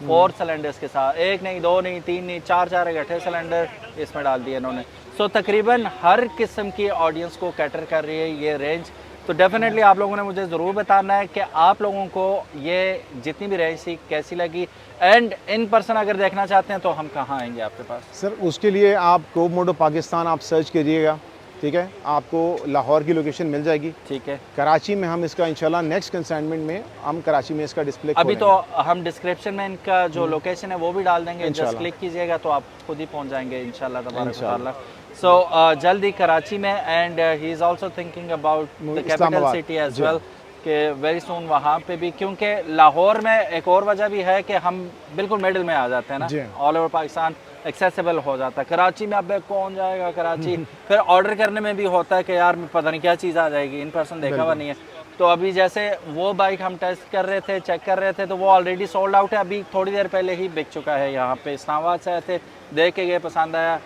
4 सिलेंडर्स के साथ, एक नहीं, 2 नहीं, 3 नहीं, 4 इकट्ठे सिलेंडर इसमें डाल दिए इन्होंने। सो तकरीबन हर किस्म की ऑडियंस को कैटर कर रही है ये रेंज। तो डेफिनेटली आप लोगों ने मुझे ज़रूर बताना है कि आप लोगों को ये जितनी भी रेंज थी कैसी लगी, एंड इन पर्सन अगर देखना चाहते हैं तो हम कहाँ आएंगे आपके पास? सर, उसके लिए आप कोव मोटो पाकिस्तान आप सर्च करिएगा, ठीक है, आपको लाहौर की लोकेशन मिल जाएगी, ठीक है। कराची में हम इसका इंशाल्लाह नेक्स्ट कंसाइनमेंट में हम कराची में इसका डिस्प्ले अभी तो हम डिस्क्रिप्शन में इनका जो लोकेशन है वो भी डाल देंगे, जस्ट क्लिक कीजिएगा तो आप खुद ही पहुंच जाएंगे इंशाल्लाह तबारक। सो जल्दी कराची में, and he is also thinking about the capital city as well, कि वेरी सून वहाँ पे भी, क्योंकि लाहौर में एक और वजह भी है कि हम बिल्कुल मिडिल में आ जाते हैं ना, ऑल ओवर पाकिस्तान एक्सेसिबल हो जाता है। कराची में अब कौन जाएगा कराची, फिर ऑर्डर करने में भी होता है कि यार पता नहीं क्या चीज़ आ जाएगी, इन पर्सन देखा हुआ नहीं है। तो अभी जैसे वो बाइक हम टेस्ट कर रहे थे, चेक कर रहे थे, तो वो ऑलरेडी सोल्ड आउट है, अभी थोड़ी देर पहले ही बिक चुका है। यहाँ पे इस्लामाबाद से आए थे, देख के गए, पसंद आया,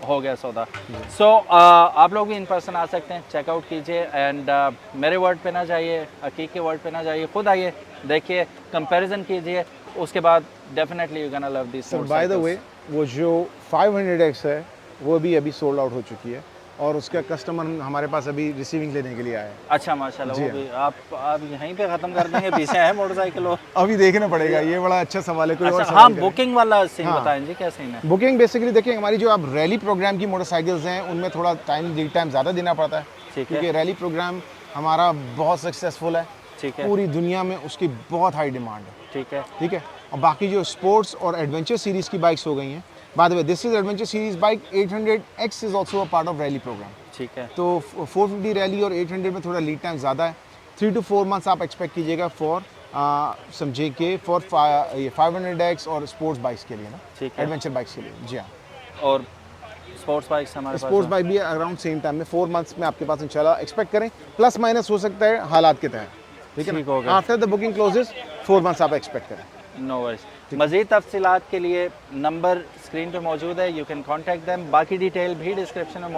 हो गया सौदा। सो आप लोग भी इन पर्सन आ सकते हैं, चेकआउट कीजिए, एंड मेरे वर्ड पे ना जाइए, अकीक के वर्ड पे ना जाइए, खुद आइए, देखिए, कंपैरिजन कीजिए, उसके बाद definitely you gonna love this. Bye the वे, वो जो 500X है वो भी अभी सोल्ड आउट हो चुकी है और उसका कस्टमर हमारे पास अभी रिसीविंग लेने के लिए आया है। अच्छा, माशाल्लाह, वो भी आप यहीं पे ख़त्म कर देंगे, पीछे है मोटरसाइकिल? अभी देखना पड़ेगा, ये बड़ा अच्छा सवाल है। कोई अच्छा, और हाँ, बुकिंग वाला सीन बताएं जी, क्या सीन है? बुकिंग बेसिकली देखिए, हमारी जो आप रैली प्रोग्राम की मोटरसाइकिल्स हैं उनमें थोड़ा लीड टाइम ज़्यादा देना पड़ता है, क्योंकि रैली प्रोग्राम हमारा बहुत सक्सेसफुल है, ठीक है, पूरी दुनिया में उसकी बहुत हाई डिमांड है, ठीक है। और बाकी जो स्पोर्ट्स और एडवेंचर सीरीज़ की बाइक्स हो गई हैं, by the way this is adventure series bike 800X is also a part of rally program, ठीक है। तो 450 रैली और 800 में थोड़ा लीड टाइम ज़्यादा है, 3 to 4 मंथ्स आप एक्सपेक्ट कीजिएगा फॉर समझे कि फॉर 500X और स्पोर्ट्स बाइक्स के लिए ना, एडवेंचर बाइक्स के लिए, जी हाँ। और स्पोर्ट्स बाइक्स हमारे पास, स्पोर्ट्स बाइक भी अराउंड सेम टाइम में 4 मंथ्स में आपके पास इंशाल्लाह एक्सपेक्ट करें, प्लस माइनस हो सकता है हालात के तहत, ठीक है। After the booking closes 4 months आप एक्सपेक्ट करें। No worries. मज़ीद तफसीलात के लिए नंबर स्क्रीन पे मौजूद है, यू कैन कॉन्टैक्ट देम, बाकी डिटेल भी डिस्क्रिप्शन में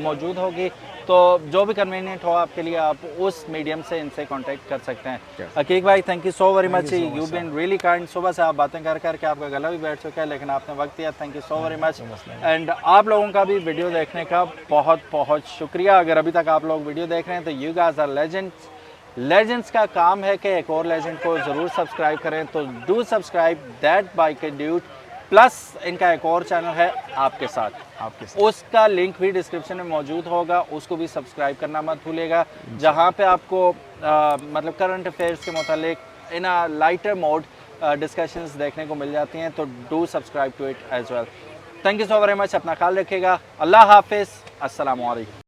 मौजूद होगी, तो जो भी कन्वीनियंट हो आपके लिए आप उस मीडियम से इनसे कांटेक्ट कर सकते हैं। अकीक भाई, thank you so very much, you been really kind. सुबह से आप बातें कर करके आपका गला भी बैठ चुका है, लेकिन आपने वक्त दिया, thank you so very much. And आप लोगों का भी वीडियो देखने का बहुत बहुत शुक्रिया। अगर अभी तक आप लोग वीडियो देख रहे हैं तो you guys are legends. Legends का काम है कि एक और लेजेंड को ज़रूर सब्सक्राइब करें, तो do subscribe that bike duet. Plus इनका एक और चैनल है आपके साथ, उसका लिंक भी डिस्क्रिप्शन में मौजूद होगा, उसको भी सब्सक्राइब करना मत भूलिएगा, जहाँ पे आपको मतलब करंट अफेयर्स के मुतालिक in a lighter mode discussions देखने को मिल जाती हैं, तो do subscribe to it as well. Thank you so very much, अपना ख्याल रखिएगा, अल्लाह हाफिज़, अस्सलाम वालेकुम।